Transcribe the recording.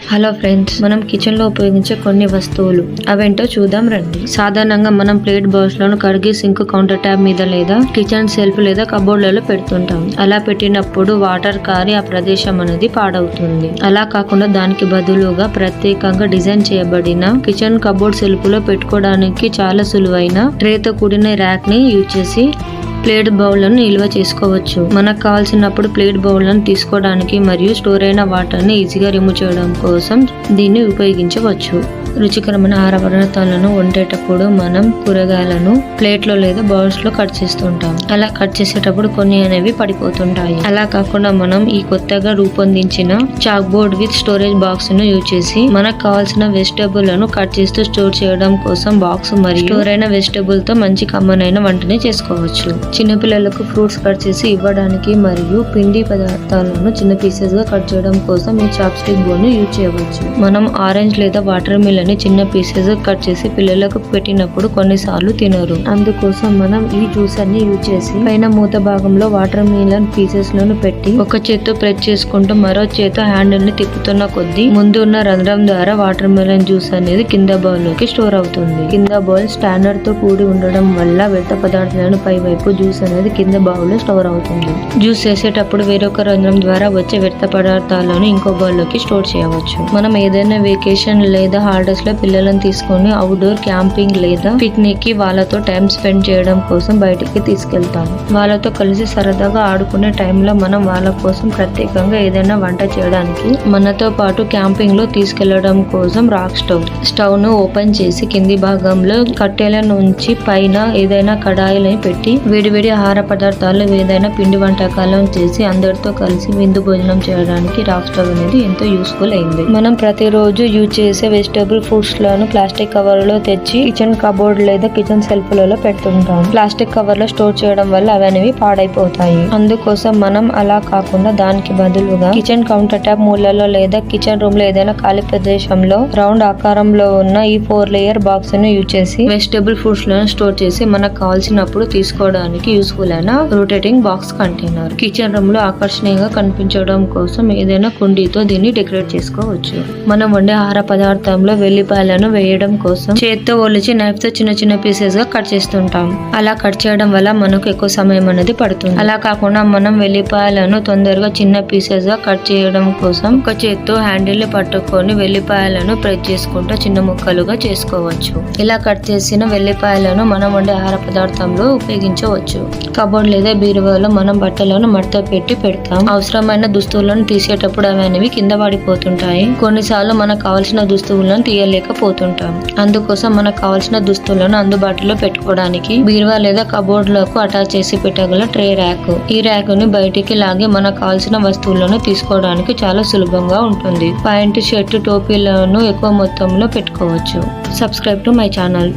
Hello friends, మనం kitchen లో ఉపయోగించే కొన్ని వస్తువులు అవేంటో చూద్దాం రండి. సాధారణంగా మనం ప్లేట్ బౌల్స్ లను కడిగి సింక్ కౌంటర్ ట్యాప్ మీద లేదా కిచెన్ సెల్ఫ్ లేదా కబోర్డ్లలో పెడుతుంటాం. అలా పెట్టినప్పుడు వాటర్ కారి ఆ ప్రదేశం అనేది పాడవుతుంది. అలా కాకుండా దానికి బదులుగా ప్రత్యేకంగా డిజైన్ చేయబడిన కిచెన్ కబోర్డ్ సెల్ఫ్ లో పెట్టుకోవడానికి చాలా సులువైన ట్రేతో కూడిన ర్యాక్ ని యూజ్ చేసి ప్లేట్ బౌల్లను నిల్వ చేసుకోవచ్చు. మనకు కావాల్సినప్పుడు ప్లేట్ బౌల్లను తీసుకోవడానికి మరియు స్టోర్ అయిన వాటర్ని ఈజీగా రిమూవ్ చేయడం కోసం దీన్ని ఉపయోగించవచ్చు. రుచికరమైన ఆహార పదార్థాలను వండేటప్పుడు మనం కూరగాయలను ప్లేట్ లో లేదా బౌల్స్ లో కట్ చేస్తుంటాం. అలా కట్ చేసేటప్పుడు కొన్ని అనేవి పడిపోతుంటాయి. అలా కాకుండా మనం ఈ కొత్తగా రూపొందించిన chalk board with storage box ను యూజ్ చేసి మనకు కావాల్సిన వెజిటబుల్ లను కట్ చేస్తూ స్టోర్ చేయడం కోసం బాక్స్ మరియు స్టోర్ అయిన వెజిటబుల్ తో మంచి కమ్మనైన వంటని చేసుకోవచ్చు. చిన్నపిల్లలకు ఫ్రూట్స్ కట్ చేసి ఇవ్వడానికి మరియు పిండి పదార్థాలను చిన్న పీసెస్ గా కట్ చేయడం కోసం ఈ చాప్ స్టిక్ బోర్డ్ ను యూజ్ చేయవచ్చు. మనం ఆరెంజ్ లేదా వాటర్ మిలన్ చిన్న పీసెస్ కట్ చేసి పిల్లలకు పెట్టినప్పుడు కొన్నిసార్లు తినరు. అందుకోసం మనం ఈ జ్యూసర్ ని యూజ్ చేసి పైన మూత భాగంలో వాటర్ మిలన్ పీసెస్ లను పెట్టి ఒక చేత్తో ప్రెస్ చేసుకుంటూ మరో చేత్తో హ్యాండిల్ ని తిప్పుతున్న కొద్దీ ముందు ఉన్న రంధ్రం ద్వారా వాటర్ మిలన్ జ్యూస్ అనేది కింద బౌల్ లోకి స్టోర్ అవుతుంది. కింద బౌల్ స్టాండర్డ్ తో కూడి ఉండడం వల్ల వ్యర్థ పదార్థాలను పై వైపు జ్యూస్ అనేది కింద బౌల్ లో స్టోర్ అవుతుంది. జ్యూస్ చేసేటప్పుడు వేరొక రంధ్రం ద్వారా వచ్చే వ్యర్థ పదార్థాలను ఇంకో బౌల్ లోకి స్టోర్ చేయవచ్చు. మనం ఏదైనా వెకేషన్ లేదా హాలిడేస్ లో పిల్లలను తీసుకొని అవుట్డోర్ క్యాంపింగ్ లేదా పిక్నిక్ కి వాళ్ళతో టైం స్పెండ్ చేయడం కోసం బయటికి తీసుకెళ్తాం. వాళ్ళతో కలిసి సరదాగా ఆడుకునే టైంలో మనం వాళ్ళ కోసం ప్రత్యేకంగా ఏదైనా వంట చేయడానికి మనతో పాటు క్యాంపింగ్ లో తీసుకెళ్లడం కోసం రాక్ స్టవ్ ను ఓపెన్ చేసి కింది భాగంలో కట్టెల నుంచి పైన ఏదైనా కడాయిలని పెట్టి వేడివేడి ఆహార పదార్థాలు ఏదైనా పిండి వంటకాలను చేసి అందరితో కలిసి విందు భోజనం చేయడానికి రాక్ స్టవ్ అనేది ఎంతో యూస్ఫుల్ అయింది. మనం ప్రతిరోజు యూజ్ చేసే వెజిటబుల్ ఫుడ్స్ లను ప్లాస్టిక్ కవర్ లో తెచ్చి కిచెన్ కబోర్డ్ లేదా కిచెన్ సెల్ఫ్ లలో పెడుతుంటాం. ప్లాస్టిక్ కవర్ లో స్టోర్ చేయడం వల్ల అవి అనేవి పాడైపోతాయి. అందుకోసం మనం అలా కాకుండా దానికి బదులుగా కిచెన్ కౌంటర్ టాప్ మూలలో లేదా కిచెన్ రూమ్ లో ఏదైనా ఖాళీ ప్రదేశంలో రౌండ్ ఆకారంలో ఉన్న ఈ 4 లేయర్ బాక్స్ ను యూజ్ చేసి వెజిటబుల్ ఫుడ్స్ లను స్టోర్ చేసి మనకు కావాల్సినప్పుడు తీసుకోవడానికి యూస్ఫుల్ అయిన rotating box container. Kitchen room లో ఆకర్షణీయంగా కనిపించడం కోసం ఏదైనా కుండీతో దీన్ని డెకరేట్ చేసుకోవచ్చు. మనం వండే ఆహార పదార్థంలో వెల్లిపాయలను వేయడం కోసం చేత్తో ఒలిచి నైఫ్ తో చిన్న చిన్న పీసెస్ గా కట్ చేస్తుంటాం. అలా కట్ చేయడం వల్ల మనకు ఎక్కువ సమయం అనేది పడుతుంది. అలా కాకుండా మనం వెల్లిపాయలను తొందరగా చిన్న పీసెస్ గా కట్ చేయడం కోసం ఒక చేత్తో హ్యాండిల్ ని పట్టుకొని వెల్లిపాయలను ప్రెస్ చేసుకుంటూ చిన్న ముక్కలుగా చేసుకోవచ్చు. ఇలా కట్ చేసిన వెల్లిపాయలను మనం వండే ఆహార పదార్థంలో ఉపయోగించవచ్చు. కబోర్డ్ లేదా బీరువాలో మనం బట్టలను మడత పెట్టి పెడతాం. అవసరమైన దుస్తువులను తీసేటప్పుడు అవి అనేవి కింద పడిపోతుంటాయి. కొన్నిసార్లు మనకు కావాల్సిన దుస్తువులను తీయలేకపోతుంటాం. అందుకోసం మనకు కావాల్సిన దుస్తులను అందుబాటులో పెట్టుకోవడానికి బీరువా లేదా కబోర్డ్ లకు అటాచ్ చేసి పెట్టగల ట్రే ర్యాక్. ఈ ర్యాక్ ని బయటికి లాగి మనకు కావాల్సిన వస్తువులను తీసుకోవడానికి చాలా సులభంగా ఉంటుంది. ప్యాంటు, షర్టు, టోపీలను ఎక్కువ మొత్తంలో పెట్టుకోవచ్చు. Subscribe to my channel.